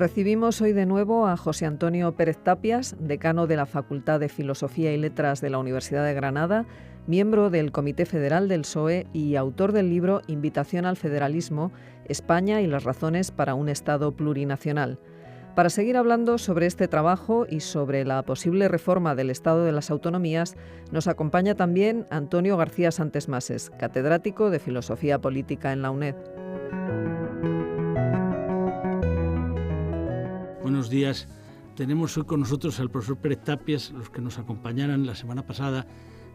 Recibimos hoy de nuevo a José Antonio Pérez Tapias, decano de la Facultad de Filosofía y Letras de la Universidad de Granada, miembro del Comité Federal del PSOE y autor del libro Invitación al Federalismo, España y las razones para un Estado plurinacional. Para seguir hablando sobre este trabajo y sobre la posible reforma del Estado de las Autonomías, nos acompaña también Antonio García Santesmases, catedrático de Filosofía Política en la UNED. Buenos días. Tenemos hoy con nosotros al profesor Pérez Tapias. Los que nos acompañaran la semana pasada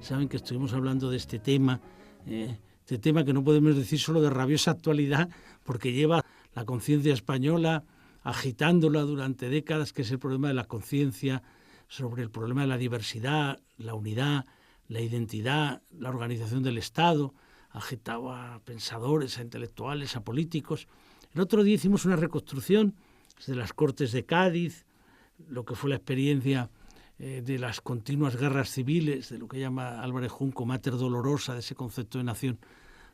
saben que estuvimos hablando de este tema que no podemos decir solo de rabiosa actualidad, porque lleva la conciencia española agitándola durante décadas, que es el problema de la conciencia sobre el problema de la diversidad, la unidad, la identidad, la organización del Estado. Agitaba a pensadores, a intelectuales, a políticos. El otro día hicimos una reconstrucción de las Cortes de Cádiz, lo que fue la experiencia de las continuas guerras civiles, de lo que llama Álvarez Junco Mater Dolorosa, de ese concepto de nación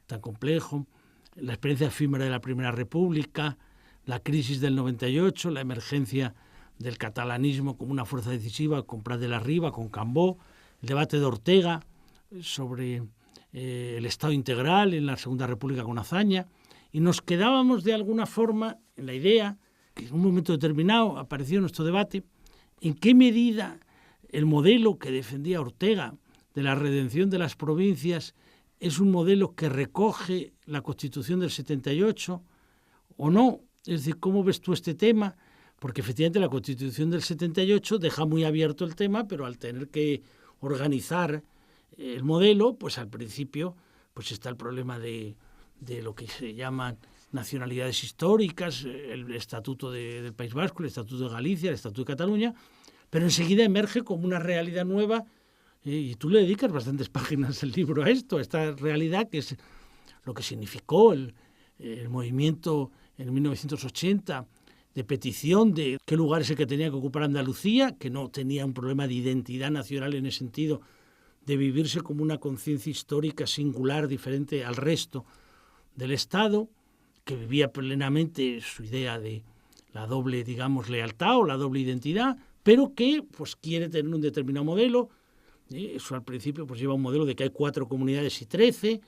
tan complejo, la experiencia efímera de la Primera República, la crisis del 98, la emergencia del catalanismo como una fuerza decisiva con Prat de la Riba, con Cambó, el debate de Ortega sobre el Estado integral en la Segunda República con Azaña, y nos quedábamos de alguna forma en la idea que en un momento determinado apareció nuestro debate, en qué medida el modelo que defendía Ortega de la redención de las provincias es un modelo que recoge la Constitución del 78 o no. Es decir, ¿cómo ves tú este tema? Porque efectivamente la Constitución del 78 deja muy abierto el tema, pero al tener que organizar el modelo, pues al principio pues está el problema de lo que se llaman nacionalidades históricas, el Estatuto del País Vasco, el Estatuto de Galicia, el Estatuto de Cataluña, pero enseguida emerge como una realidad nueva, y tú le dedicas bastantes páginas del libro a esto, a esta realidad que es lo que significó el movimiento en 1980 de petición de qué lugar es el que tenía que ocupar Andalucía, que no tenía un problema de identidad nacional en el sentido de vivirse como una conciencia histórica singular, diferente al resto del Estado, que vivía plenamente su idea de la doble, digamos, lealtad o la doble identidad, pero que pues quiere tener un determinado modelo. Eso al principio pues lleva un modelo de que hay 4 comunidades y 13,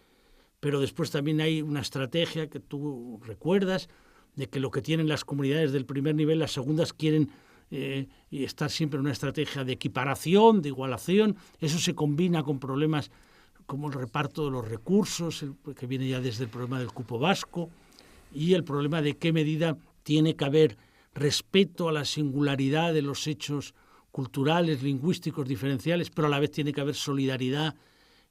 pero después también hay una estrategia que tú recuerdas, de que lo que tienen las comunidades del primer nivel, las segundas quieren estar siempre en una estrategia de equiparación, de igualación. Eso se combina con problemas como el reparto de los recursos, que viene ya desde el problema del cupo vasco, y el problema de qué medida tiene que haber respeto a la singularidad de los hechos culturales, lingüísticos, diferenciales, pero a la vez tiene que haber solidaridad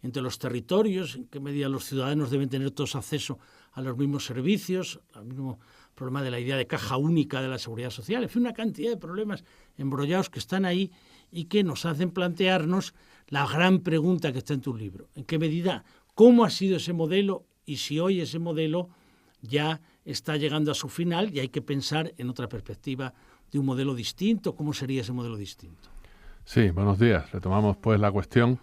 entre los territorios, en qué medida los ciudadanos deben tener todos acceso a los mismos servicios, al mismo problema de la idea de caja única de la seguridad social. En fin, una cantidad de problemas embrollados que están ahí y que nos hacen plantearnos la gran pregunta que está en tu libro. ¿En qué medida? ¿Cómo ha sido ese modelo? Y si hoy ese modelo ya está llegando a su final y hay que pensar en otra perspectiva de un modelo distinto. ¿Cómo sería ese modelo distinto? Sí, buenos días. Retomamos pues la cuestión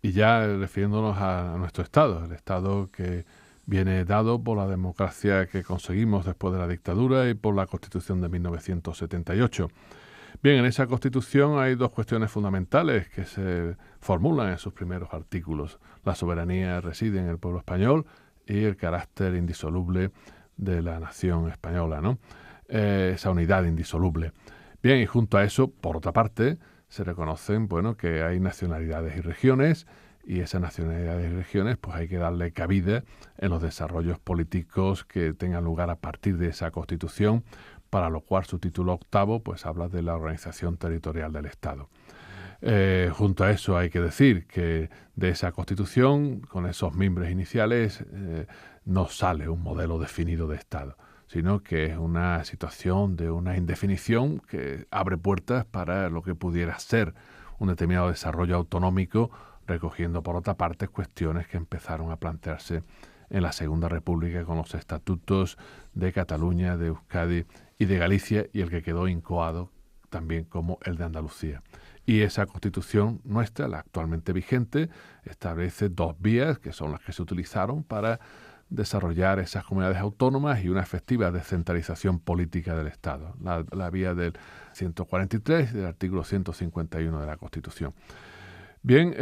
y ya refiriéndonos a nuestro Estado, el Estado que viene dado por la democracia que conseguimos después de la dictadura y por la Constitución de 1978. Bien, en esa Constitución hay 2 cuestiones fundamentales que se formulan en sus primeros artículos. La soberanía reside en el pueblo español y el carácter indisoluble de la nación española, ¿no? Esa unidad indisoluble. Bien, y junto a eso, por otra parte, se reconocen, que hay nacionalidades y regiones, y esas nacionalidades y regiones pues hay que darle cabida en los desarrollos políticos que tengan lugar a partir de esa Constitución, para lo cual su título 8 pues habla de la organización territorial del Estado. Junto a eso hay que decir que de esa Constitución, con esos mimbres iniciales, no sale un modelo definido de Estado, sino que es una situación de una indefinición que abre puertas para lo que pudiera ser un determinado desarrollo autonómico, recogiendo por otra parte cuestiones que empezaron a plantearse en la Segunda República con los estatutos de Cataluña, de Euskadi y de Galicia, y el que quedó incoado también como el de Andalucía. Y esa Constitución nuestra, la actualmente vigente, establece 2 vías que son las que se utilizaron para desarrollar esas comunidades autónomas y una efectiva descentralización política del Estado, la vía del 143 del artículo 151 de la Constitución. Bien,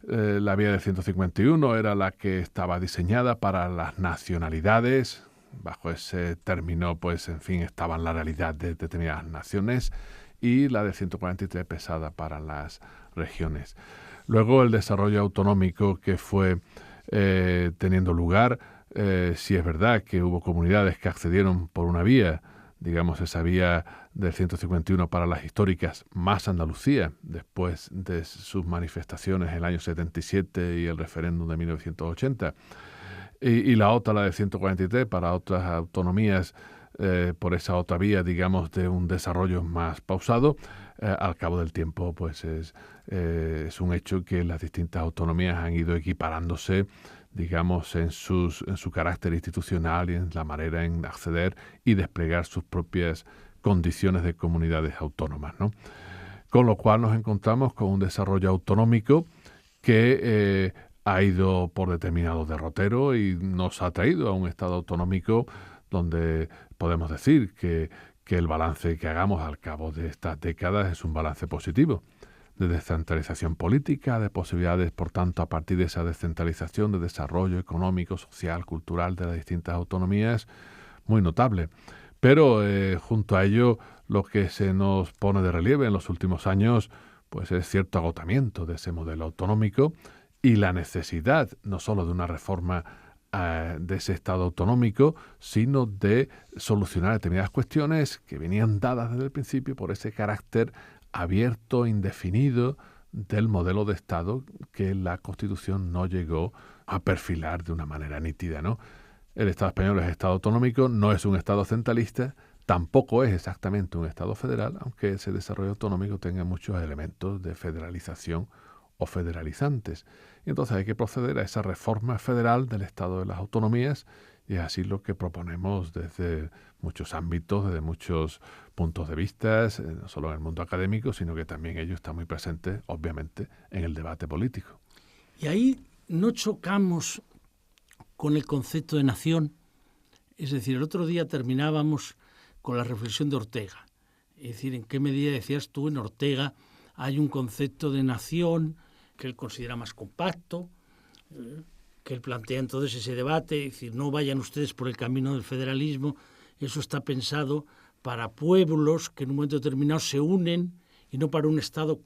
la vía del 151 era la que estaba diseñada para las nacionalidades. Bajo ese término, pues, en fin, estaban la realidad de determinadas naciones, y la del 143 pesada para las regiones. Luego el desarrollo autonómico que fue teniendo lugar, sí es verdad que hubo comunidades que accedieron por una vía, digamos esa vía del 151 para las históricas, más Andalucía, después de sus manifestaciones en el año 77 y el referéndum de 1980, y la otra, la del 143, para otras autonomías, por esa otra vía, digamos, de un desarrollo más pausado. Al cabo del tiempo, pues es un hecho que las distintas autonomías han ido equiparándose, digamos, en su carácter institucional y en la manera en acceder y desplegar sus propias condiciones de comunidades autónomas, ¿no? Con lo cual nos encontramos con un desarrollo autonómico que ha ido por determinado derrotero y nos ha traído a un Estado autonómico donde podemos decir que el balance que hagamos al cabo de estas décadas es un balance positivo, de descentralización política, de posibilidades, por tanto, a partir de esa descentralización de desarrollo económico, social, cultural de las distintas autonomías, muy notable. Pero junto a ello, lo que se nos pone de relieve en los últimos años, pues es cierto agotamiento de ese modelo autonómico y la necesidad no solo de una reforma de ese Estado autonómico, sino de solucionar determinadas cuestiones que venían dadas desde el principio por ese carácter abierto, indefinido del modelo de Estado que la Constitución no llegó a perfilar de una manera nítida, ¿no? El Estado español es Estado autonómico, no es un Estado centralista, tampoco es exactamente un Estado federal, aunque ese desarrollo autonómico tenga muchos elementos de federalización o federalizantes. Y entonces hay que proceder a esa reforma federal del Estado de las autonomías, y es así lo que proponemos desde muchos ámbitos, desde muchos puntos de vista, no solo en el mundo académico, sino que también ello está muy presente, obviamente, en el debate político. Y ahí no chocamos con el concepto de nación. Es decir, el otro día terminábamos con la reflexión de Ortega. Es decir, ¿en qué medida decías tú en Ortega hay un concepto de nación que él considera más compacto, que él plantea entonces ese debate, es decir, no vayan ustedes por el camino del federalismo, eso está pensado para pueblos que en un momento determinado se unen y no para un Estado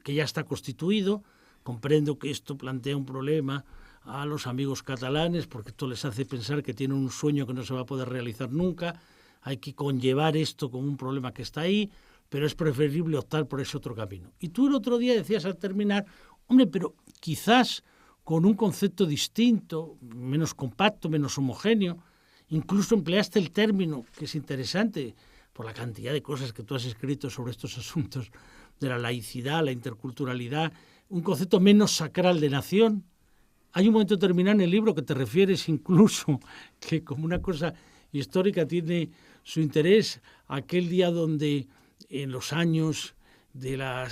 que ya está constituido. Comprendo que esto plantea un problema a los amigos catalanes porque esto les hace pensar que tienen un sueño que no se va a poder realizar nunca, hay que conllevar esto como un problema que está ahí, pero es preferible optar por ese otro camino. Y tú el otro día decías al terminar, hombre, pero quizás con un concepto distinto, menos compacto, menos homogéneo, incluso empleaste el término, que es interesante, por la cantidad de cosas que tú has escrito sobre estos asuntos de la laicidad, la interculturalidad, un concepto menos sacral de nación. Hay un momento determinado en el libro que te refieres incluso que como una cosa histórica tiene su interés aquel día donde en los años de la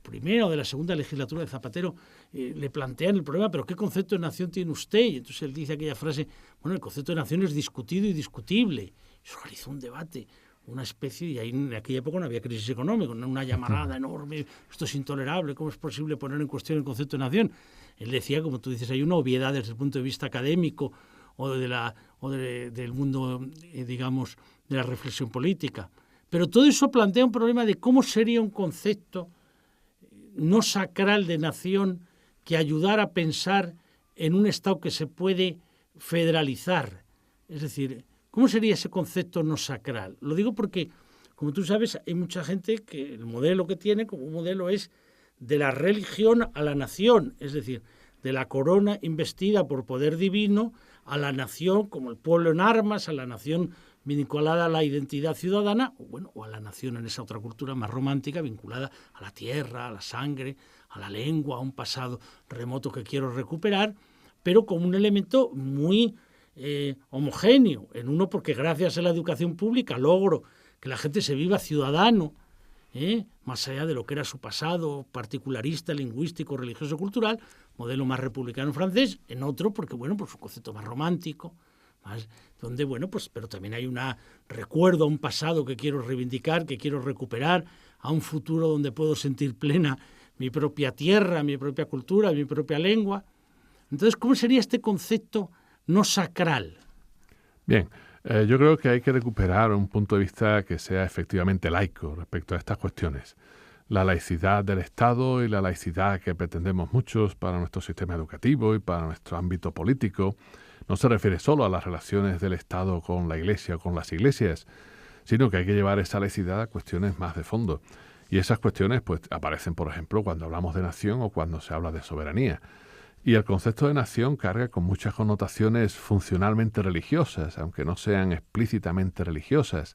primera o de la segunda legislatura de Zapatero le plantean el problema, pero ¿qué concepto de nación tiene usted? Y entonces él dice aquella frase, bueno, el concepto de nación es discutido y discutible. Eso realizó un debate, una especie, y ahí en aquella época no había crisis económica, una llamarada enorme, esto es intolerable, ¿cómo es posible poner en cuestión el concepto de nación? Él decía, como tú dices, hay una obviedad desde el punto de vista académico o del mundo, digamos, de la reflexión política. Pero todo eso plantea un problema de cómo sería un concepto no sacral de nación que ayudara a pensar en un Estado que se puede federalizar. Es decir, ¿cómo sería ese concepto no sacral? Lo digo porque, como tú sabes, hay mucha gente que el modelo que tiene como un modelo es de la religión a la nación, es decir, de la corona investida por poder divino a la nación como el pueblo en armas, a la nación vinculada a la identidad ciudadana, o a la nación en esa otra cultura más romántica, vinculada a la tierra, a la sangre, a la lengua, a un pasado remoto que quiero recuperar, pero como un elemento muy homogéneo, en uno porque gracias a la educación pública logro que la gente se viva ciudadano más allá de lo que era su pasado particularista, lingüístico, religioso, cultural, modelo más republicano francés, en otro, porque bueno, pues un concepto más romántico, más donde, bueno, pues, pero también hay un recuerdo a un pasado que quiero reivindicar, que quiero recuperar, a un futuro donde puedo sentir plena mi propia tierra, mi propia cultura, mi propia lengua. Entonces, ¿cómo sería este concepto no sacral? Bien, yo creo que hay que recuperar un punto de vista que sea efectivamente laico respecto a estas cuestiones. La laicidad del Estado y la laicidad que pretendemos muchos para nuestro sistema educativo y para nuestro ámbito político no se refiere solo a las relaciones del Estado con la Iglesia o con las iglesias, sino que hay que llevar esa laicidad a cuestiones más de fondo. Y esas cuestiones pues aparecen, por ejemplo, cuando hablamos de nación o cuando se habla de soberanía. Y el concepto de nación carga con muchas connotaciones funcionalmente religiosas, aunque no sean explícitamente religiosas.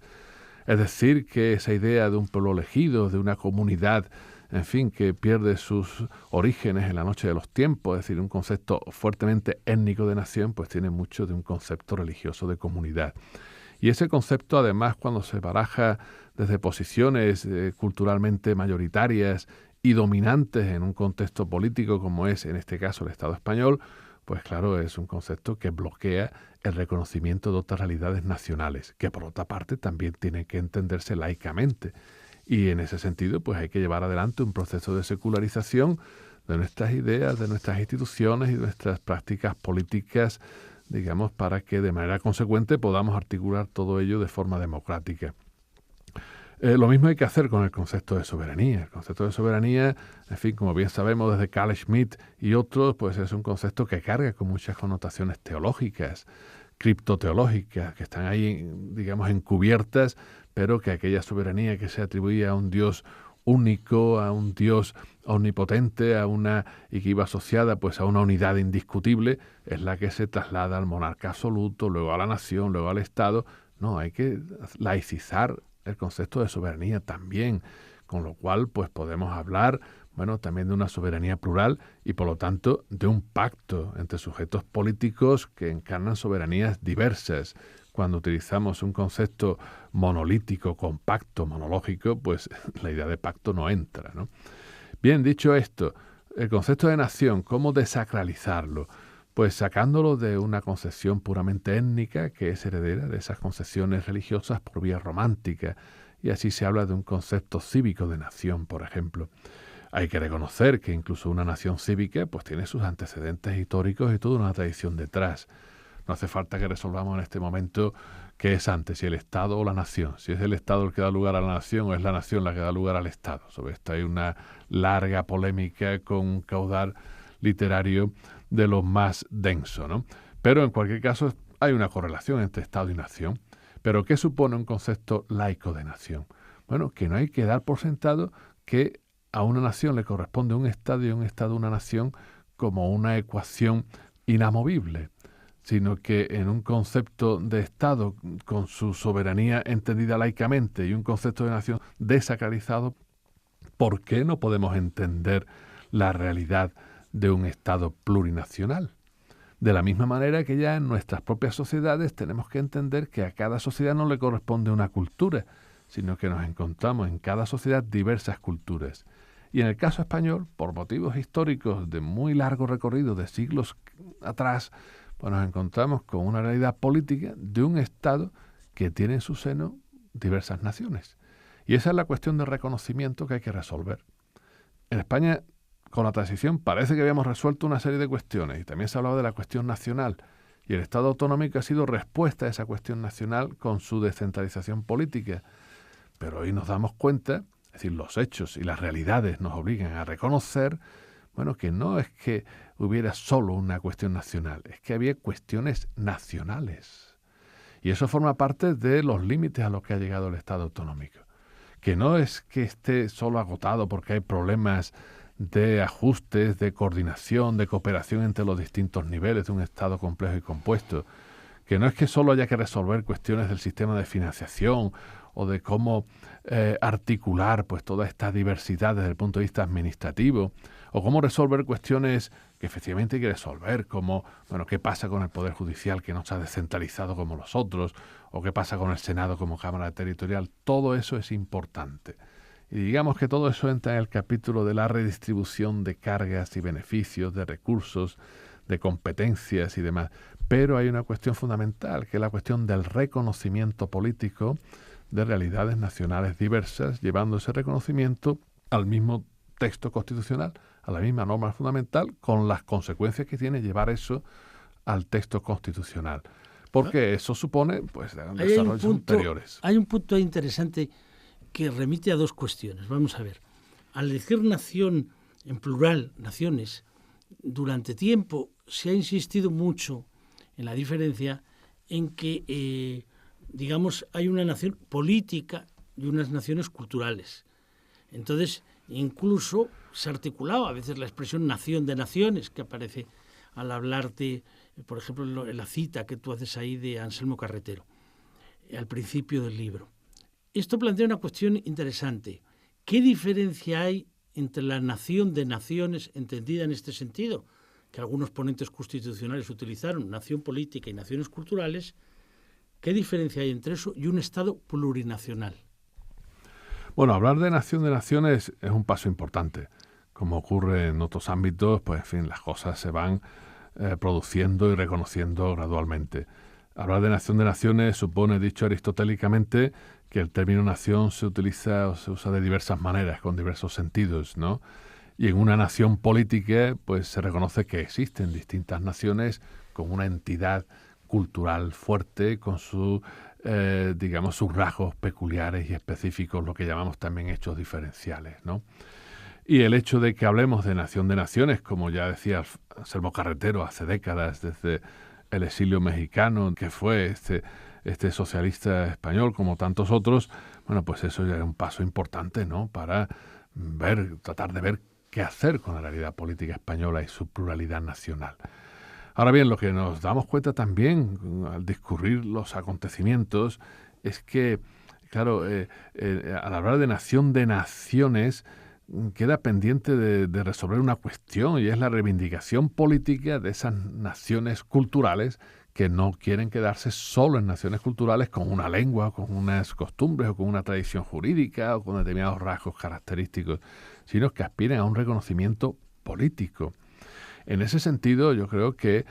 Es decir, que esa idea de un pueblo elegido, de una comunidad, en fin, que pierde sus orígenes en la noche de los tiempos, es decir, un concepto fuertemente étnico de nación, pues tiene mucho de un concepto religioso de comunidad. Y ese concepto, además, cuando se baraja desde posiciones culturalmente mayoritarias y dominantes en un contexto político como es, en este caso, el Estado español, pues claro, es un concepto que bloquea el reconocimiento de otras realidades nacionales, que por otra parte también tienen que entenderse laicamente. Y en ese sentido, pues hay que llevar adelante un proceso de secularización de nuestras ideas, de nuestras instituciones y de nuestras prácticas políticas, digamos, para que de manera consecuente podamos articular todo ello de forma democrática. Lo mismo hay que hacer con el concepto de soberanía. El concepto de soberanía, en fin, como bien sabemos desde Carl Schmitt y otros, pues es un concepto que carga con muchas connotaciones teológicas, criptoteológicas, que están ahí, digamos, encubiertas, pero que aquella soberanía que se atribuía a un Dios único, a un Dios omnipotente, y que iba asociada pues a una unidad indiscutible, es la que se traslada al monarca absoluto, luego a la nación, luego al Estado. No, hay que laicizar el concepto de soberanía también, con lo cual pues podemos hablar, bueno, también de una soberanía plural y por lo tanto de un pacto entre sujetos políticos que encarnan soberanías diversas. Cuando utilizamos un concepto monolítico, compacto, monológico, pues la idea de pacto no entra, ¿no? Bien, dicho esto, el concepto de nación, ¿cómo desacralizarlo? Pues sacándolo de una concepción puramente étnica que es heredera de esas concepciones religiosas por vía romántica, y así se habla de un concepto cívico de nación, por ejemplo. Hay que reconocer que incluso una nación cívica pues tiene sus antecedentes históricos y toda una tradición detrás. No hace falta que resolvamos en este momento qué es antes, si el Estado o la nación. Si es el Estado el que da lugar a la nación o es la nación la que da lugar al Estado. Sobre esto hay una larga polémica con un caudal literario de lo más denso, ¿no? Pero en cualquier caso hay una correlación entre Estado y nación. ¿Pero qué supone un concepto laico de nación? Bueno, que no hay que dar por sentado que a una nación le corresponde un Estado y a un Estado una nación como una ecuación inamovible, sino que en un concepto de Estado con su soberanía entendida laicamente y un concepto de nación desacralizado, ¿por qué no podemos entender la realidad de un Estado plurinacional? De la misma manera que ya en nuestras propias sociedades tenemos que entender que a cada sociedad no le corresponde una cultura, sino que nos encontramos en cada sociedad diversas culturas. Y en el caso español, por motivos históricos de muy largo recorrido, de siglos atrás, pues nos encontramos con una realidad política de un Estado que tiene en su seno diversas naciones. Y esa es la cuestión de reconocimiento que hay que resolver. En España, con la transición, parece que habíamos resuelto una serie de cuestiones y también se hablaba de la cuestión nacional. Y el Estado autonómico ha sido respuesta a esa cuestión nacional con su descentralización política. Pero hoy nos damos cuenta, es decir, los hechos y las realidades nos obligan a reconocer, bueno, que no es que hubiera solo una cuestión nacional, es que había cuestiones nacionales. Y eso forma parte de los límites a los que ha llegado el Estado autonómico. Que no es que esté solo agotado porque hay problemas de ajustes, de coordinación, de cooperación entre los distintos niveles de un Estado complejo y compuesto. Que no es que solo haya que resolver cuestiones del sistema de financiación o de cómo articular pues toda esta diversidad desde el punto de vista administrativo, o cómo resolver cuestiones que efectivamente hay que resolver, como, bueno, qué pasa con el Poder Judicial que no se ha descentralizado como los otros, o qué pasa con el Senado como Cámara Territorial. Todo eso es importante. Y digamos que todo eso entra en el capítulo de la redistribución de cargas y beneficios, de recursos, de competencias y demás. Pero hay una cuestión fundamental, que es la cuestión del reconocimiento político de realidades nacionales diversas, llevando ese reconocimiento al mismo texto constitucional, a la misma norma fundamental, con las consecuencias que tiene llevar eso al texto constitucional. Porque eso supone pues desarrollos ulteriores. Hay un punto interesante que remite a dos cuestiones. Vamos a ver. Al decir nación en plural, naciones, durante tiempo se ha insistido mucho en la diferencia en que, digamos, hay una nación política y unas naciones culturales. Entonces, incluso se ha articulado a veces la expresión nación de naciones, que aparece al hablar de, por ejemplo, en la cita que tú haces ahí de Anselmo Carretero, al principio del libro. Esto plantea una cuestión interesante. ¿Qué diferencia hay entre la nación de naciones entendida en este sentido, que algunos ponentes constitucionales utilizaron, nación política y naciones culturales? ¿Qué diferencia hay entre eso y un Estado plurinacional? Bueno, hablar de nación de naciones es un paso importante. Como ocurre en otros ámbitos, pues en fin, las cosas se van produciendo y reconociendo gradualmente. Hablar de nación de naciones supone, dicho aristotélicamente, que el término nación se utiliza o se usa de diversas maneras, con diversos sentidos, ¿no? Y en una nación política, pues se reconoce que existen distintas naciones con una entidad cultural fuerte, con su, digamos, sus rasgos peculiares y específicos, lo que llamamos también hechos diferenciales, ¿no? Y el hecho de que hablemos de nación de naciones, como ya decía Anselmo Carretero hace décadas, desde el exilio mexicano, que fue este socialista español, como tantos otros, bueno, pues eso ya era un paso importante, ¿no? Para tratar de ver qué hacer con la realidad política española y su pluralidad nacional. Ahora bien, lo que nos damos cuenta también al discurrir los acontecimientos es que, claro, al hablar de nación de naciones, queda pendiente de resolver una cuestión, y es la reivindicación política de esas naciones culturales que no quieren quedarse solo en naciones culturales con una lengua, con unas costumbres o con una tradición jurídica o con determinados rasgos característicos, sino que aspiran a un reconocimiento político. En ese sentido, yo creo que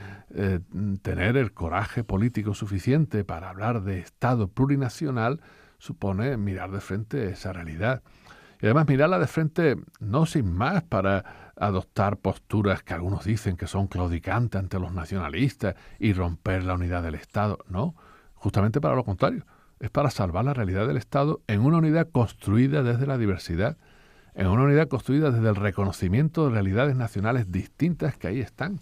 tener el coraje político suficiente para hablar de Estado plurinacional supone mirar de frente esa realidad. Y además mirarla de frente no sin más para adoptar posturas que algunos dicen que son claudicantes ante los nacionalistas y romper la unidad del Estado. No, justamente para lo contrario. Es para salvar la realidad del Estado en una unidad construida desde la diversidad, en una unidad construida desde el reconocimiento de realidades nacionales distintas que ahí están.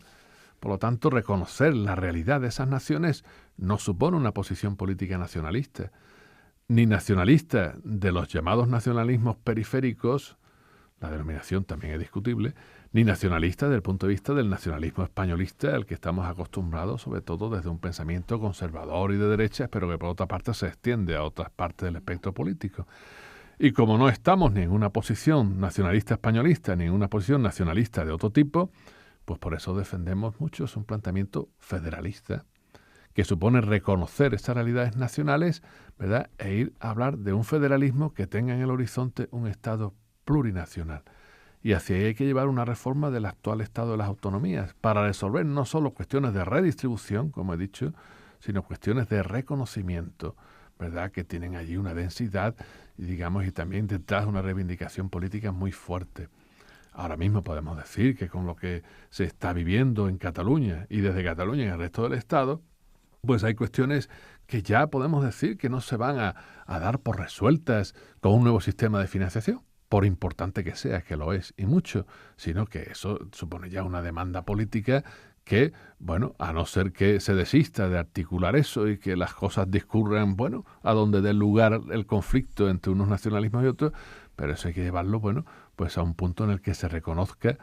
Por lo tanto, reconocer la realidad de esas naciones no supone una posición política nacionalista, ni nacionalista de los llamados nacionalismos periféricos, la denominación también es discutible, ni nacionalista desde el punto de vista del nacionalismo españolista al que estamos acostumbrados, sobre todo desde un pensamiento conservador y de derecha, pero que por otra parte se extiende a otras partes del espectro político. Y como no estamos ni en una posición nacionalista españolista, ni en una posición nacionalista de otro tipo, pues por eso defendemos mucho un planteamiento federalista, que supone reconocer esas realidades nacionales, ¿verdad?, e ir a hablar de un federalismo que tenga en el horizonte un Estado plurinacional. Y hacia ahí hay que llevar una reforma del actual Estado de las autonomías, para resolver no solo cuestiones de redistribución, como he dicho, sino cuestiones de reconocimiento, ¿verdad?, que tienen allí una densidad, digamos, y también detrás una reivindicación política muy fuerte. Ahora mismo podemos decir que con lo que se está viviendo en Cataluña y desde Cataluña en el resto del Estado, pues hay cuestiones que ya podemos decir que no se van a dar por resueltas con un nuevo sistema de financiación, por importante que sea, que lo es, y mucho, sino que eso supone ya una demanda política que, bueno, a no ser que se desista de articular eso y que las cosas discurran, bueno, a donde dé lugar el conflicto entre unos nacionalismos y otros, pero eso hay que llevarlo, bueno, pues a un punto en el que se reconozca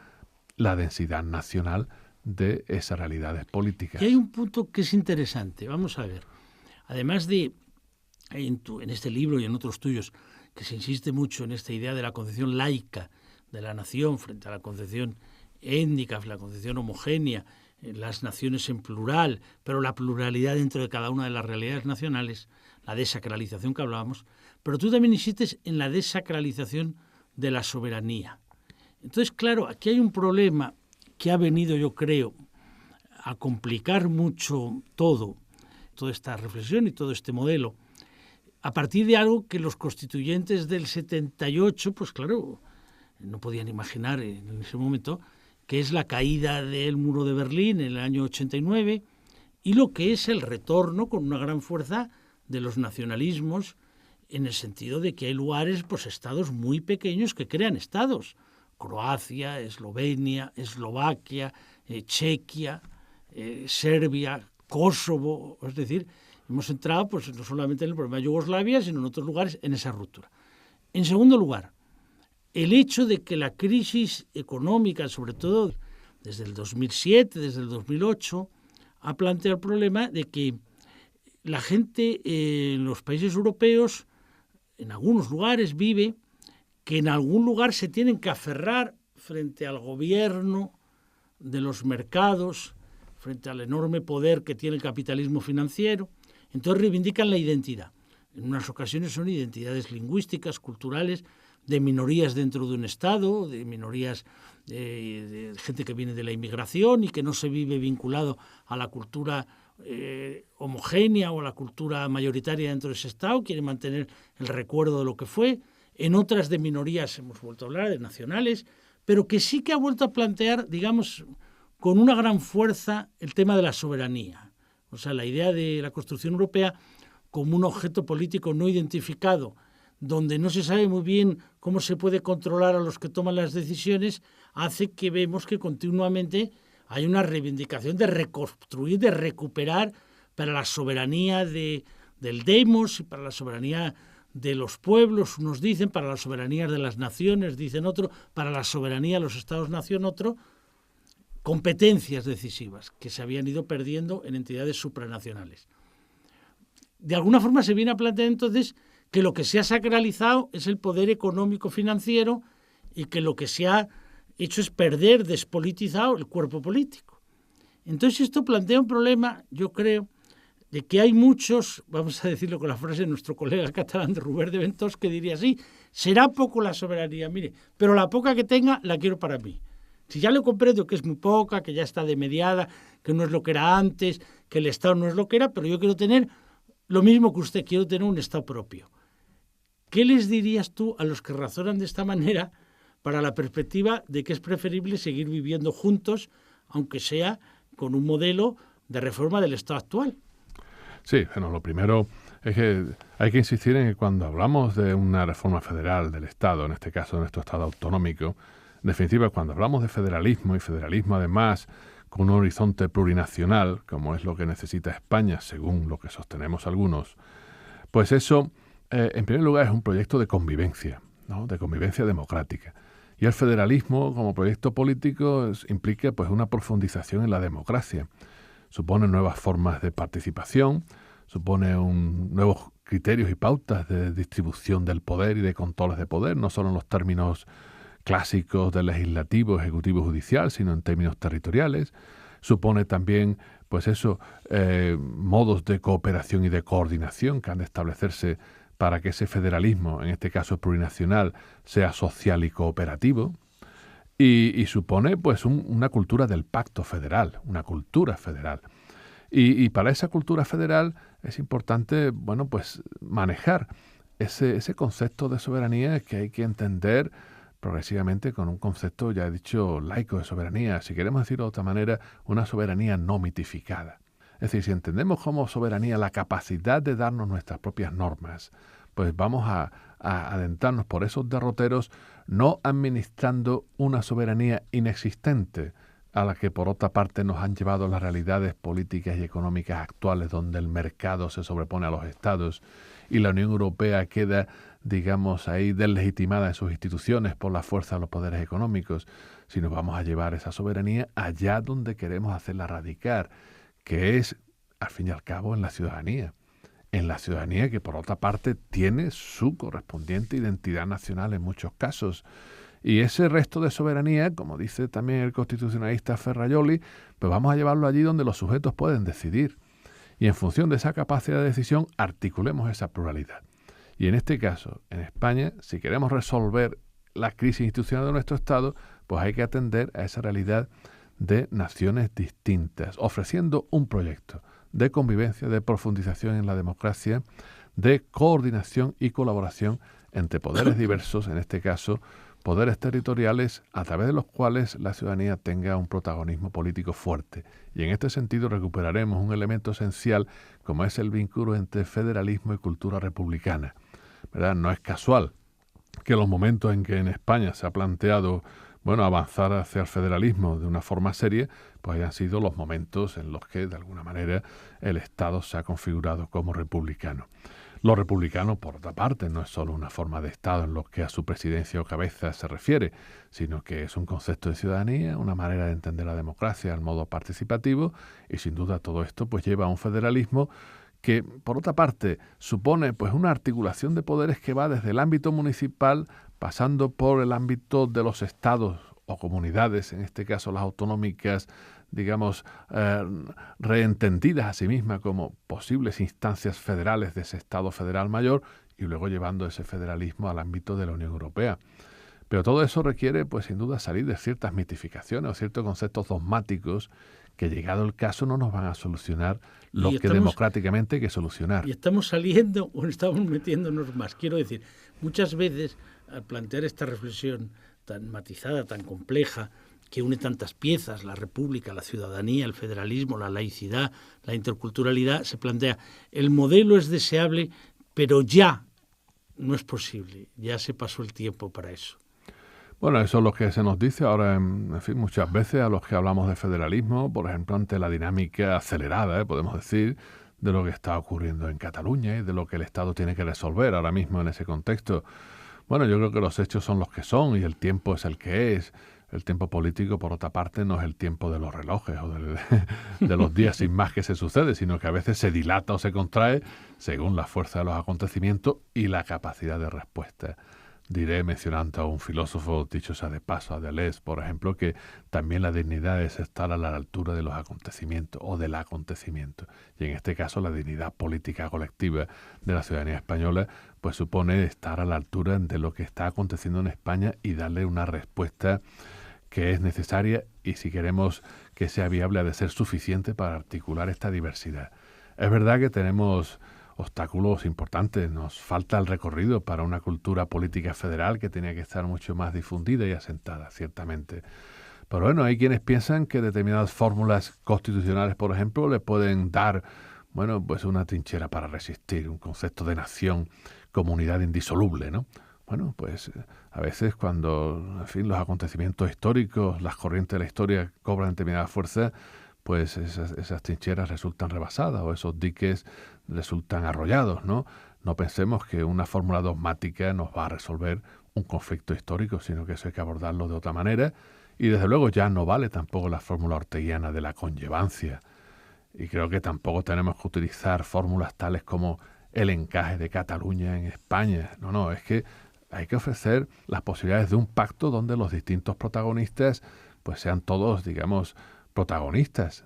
la densidad nacional de esas realidades políticas. Y hay un punto que es interesante, vamos a ver. Además de, en este libro y en otros tuyos, que se insiste mucho en esta idea de la concepción laica de la nación frente a la concepción étnica, la concepción homogénea, las naciones en plural, pero la pluralidad dentro de cada una de las realidades nacionales, la desacralización que hablábamos, pero tú también insistes en la desacralización de la soberanía. Entonces, claro, aquí hay un problema que ha venido, yo creo, a complicar mucho toda esta reflexión y todo este modelo, a partir de algo que los constituyentes del 78, pues claro, no podían imaginar en ese momento, que es la caída del muro de Berlín en el año 89 y lo que es el retorno con una gran fuerza de los nacionalismos, en el sentido de que hay lugares, pues estados muy pequeños que crean estados. Croacia, Eslovenia, Eslovaquia, Chequia, Serbia, Kosovo, es decir, hemos entrado pues no solamente en el problema de Yugoslavia, sino en otros lugares en esa ruptura. En segundo lugar, el hecho de que la crisis económica, sobre todo desde el 2007, desde el 2008, ha planteado el problema de que la gente en los países europeos, en algunos lugares, vive que en algún lugar se tienen que aferrar frente al gobierno de los mercados, frente al enorme poder que tiene el capitalismo financiero. Entonces reivindican la identidad. En unas ocasiones son identidades lingüísticas, culturales, de minorías dentro de un Estado, de minorías de gente que viene de la inmigración y que no se vive vinculado a la cultura homogénea o a la cultura mayoritaria dentro de ese Estado, quiere mantener el recuerdo de lo que fue. En otras de minorías hemos vuelto a hablar, de nacionales, pero que sí que ha vuelto a plantear, digamos, con una gran fuerza el tema de la soberanía. O sea, la idea de la construcción europea como un objeto político no identificado, donde no se sabe muy bien cómo se puede controlar a los que toman las decisiones, hace que vemos que continuamente hay una reivindicación de reconstruir, de recuperar para la soberanía del demos y para la soberanía de los pueblos, unos dicen, para la soberanía de las naciones, dicen otro, para la soberanía de los estados-nación otro, competencias decisivas que se habían ido perdiendo en entidades supranacionales. De alguna forma se viene a plantear entonces que lo que se ha sacralizado es el poder económico-financiero y que lo que se ha hecho es perder, despolitizado el cuerpo político. Entonces esto plantea un problema, yo creo, de que hay muchos, vamos a decirlo con la frase de nuestro colega catalán de Rubén de Ventós, que diría así: será poco la soberanía, mire, pero la poca que tenga la quiero para mí. Si ya le comprendo que es muy poca, que ya está demediada, que no es lo que era antes, que el Estado no es lo que era, pero yo quiero tener lo mismo que usted, quiero tener un Estado propio. ¿Qué les dirías tú a los que razonan de esta manera para la perspectiva de que es preferible seguir viviendo juntos, aunque sea con un modelo de reforma del Estado actual? Sí, bueno, lo primero es que hay que insistir en que cuando hablamos de una reforma federal del Estado, en este caso de nuestro Estado autonómico, en definitiva, cuando hablamos de federalismo, y federalismo además con un horizonte plurinacional, como es lo que necesita España, según lo que sostenemos algunos, pues eso, en primer lugar, es un proyecto de convivencia, ¿no? De convivencia democrática. Y el federalismo, como proyecto político, implica pues una profundización en la democracia. Supone nuevas formas de participación, supone nuevos criterios y pautas de distribución del poder y de controles de poder, no solo en los términos clásicos del legislativo, ejecutivo, judicial, sino en términos territoriales. Supone también, pues eso, modos de cooperación y de coordinación que han de establecerse para que ese federalismo, en este caso plurinacional, sea social y cooperativo. Y supone pues una cultura del pacto federal, una cultura federal. Y para esa cultura federal es importante, bueno, pues manejar ese concepto de soberanía que hay que entender progresivamente con un concepto, ya he dicho, laico de soberanía. Si queremos decirlo de otra manera, una soberanía no mitificada. Es decir, si entendemos como soberanía la capacidad de darnos nuestras propias normas, pues vamos a adentrarnos por esos derroteros, no administrando una soberanía inexistente, a la que por otra parte nos han llevado las realidades políticas y económicas actuales, donde el mercado se sobrepone a los estados y la Unión Europea queda, digamos, ahí deslegitimada en sus instituciones por la fuerza de los poderes económicos, sino vamos a llevar esa soberanía allá donde queremos hacerla radicar, que es, al fin y al cabo, en la ciudadanía. En la ciudadanía que, por otra parte, tiene su correspondiente identidad nacional en muchos casos. Y ese resto de soberanía, como dice también el constitucionalista Ferrajoli, pues vamos a llevarlo allí donde los sujetos pueden decidir. Y en función de esa capacidad de decisión, articulemos esa pluralidad. Y en este caso, en España, si queremos resolver la crisis institucional de nuestro Estado, pues hay que atender a esa realidad de naciones distintas, ofreciendo un proyecto de convivencia, de profundización en la democracia, de coordinación y colaboración entre poderes diversos, en este caso, poderes territoriales, a través de los cuales la ciudadanía tenga un protagonismo político fuerte. Y en este sentido recuperaremos un elemento esencial como es el vínculo entre federalismo y cultura republicana, ¿verdad? No es casual que los momentos en que en España se ha planteado avanzar hacia el federalismo de una forma seria, pues hayan sido los momentos en los que, de alguna manera, el Estado se ha configurado como republicano. Lo republicano, por otra parte, no es solo una forma de Estado en lo que a su presidencia o cabeza se refiere, sino que es un concepto de ciudadanía, una manera de entender la democracia al modo participativo, y sin duda todo esto pues lleva a un federalismo que, por otra parte, supone pues una articulación de poderes que va desde el ámbito municipal, pasando por el ámbito de los estados o comunidades, en este caso las autonómicas, digamos, reentendidas a sí mismas como posibles instancias federales de ese Estado federal mayor, y luego llevando ese federalismo al ámbito de la Unión Europea. Pero todo eso requiere, pues sin duda, salir de ciertas mitificaciones o ciertos conceptos dogmáticos que, llegado el caso, no nos van a solucionar lo que democráticamente hay que solucionar. Y estamos saliendo o estamos metiéndonos más. Quiero decir, muchas veces, al plantear esta reflexión tan matizada, tan compleja, que une tantas piezas, la república, la ciudadanía, el federalismo, la laicidad, la interculturalidad, se plantea, el modelo es deseable, pero ya no es posible, ya se pasó el tiempo para eso. Bueno, eso es lo que se nos dice ahora, en fin, muchas veces a los que hablamos de federalismo, por ejemplo, ante la dinámica acelerada, podemos decir, de lo que está ocurriendo en Cataluña y de lo que el Estado tiene que resolver ahora mismo en ese contexto. Bueno, yo creo que los hechos son los que son y el tiempo es el que es. El tiempo político, por otra parte, no es el tiempo de los relojes o de los días sin más que se sucede, sino que a veces se dilata o se contrae según la fuerza de los acontecimientos y la capacidad de respuesta. Diré, mencionando a un filósofo, dicho sea de paso, a Deleuze, por ejemplo, que también la dignidad es estar a la altura de los acontecimientos o del acontecimiento. Y en este caso, la dignidad política colectiva de la ciudadanía española pues supone estar a la altura de lo que está aconteciendo en España y darle una respuesta que es necesaria y, si queremos que sea viable, ha de ser suficiente para articular esta diversidad. Es verdad que tenemos obstáculos importantes, nos falta el recorrido para una cultura política federal que tenía que estar mucho más difundida y asentada, ciertamente. Pero bueno, hay quienes piensan que determinadas fórmulas constitucionales, por ejemplo, le pueden dar, pues una trinchera para resistir, un concepto de nación como unidad indisoluble, ¿no? Bueno, pues a veces cuando, en fin, los acontecimientos históricos, las corrientes de la historia cobran determinada fuerza, pues esas trincheras resultan rebasadas o esos diques resultan arrollados, ¿no? No pensemos que una fórmula dogmática nos va a resolver un conflicto histórico, sino que eso hay que abordarlo de otra manera. Y desde luego ya no vale tampoco la fórmula orteguiana de la conllevancia. Y creo que tampoco tenemos que utilizar fórmulas tales como el encaje de Cataluña en España. No, es que hay que ofrecer las posibilidades de un pacto donde los distintos protagonistas pues sean todos, digamos, protagonistas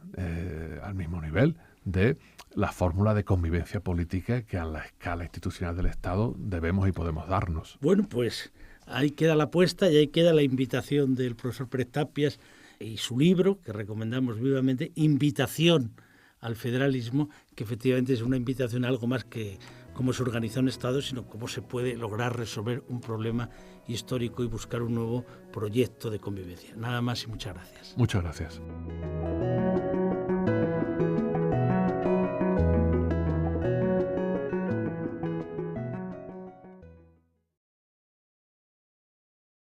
al mismo nivel de la fórmula de convivencia política que a la escala institucional del Estado debemos y podemos darnos. Bueno, pues ahí queda la apuesta y ahí queda la invitación del profesor Pérez Tapias y su libro, que recomendamos vivamente, Invitación al Federalismo, que efectivamente es una invitación a algo más que cómo se organiza un Estado, sino cómo se puede lograr resolver un problema histórico y buscar un nuevo proyecto de convivencia. Nada más y muchas gracias. Muchas gracias.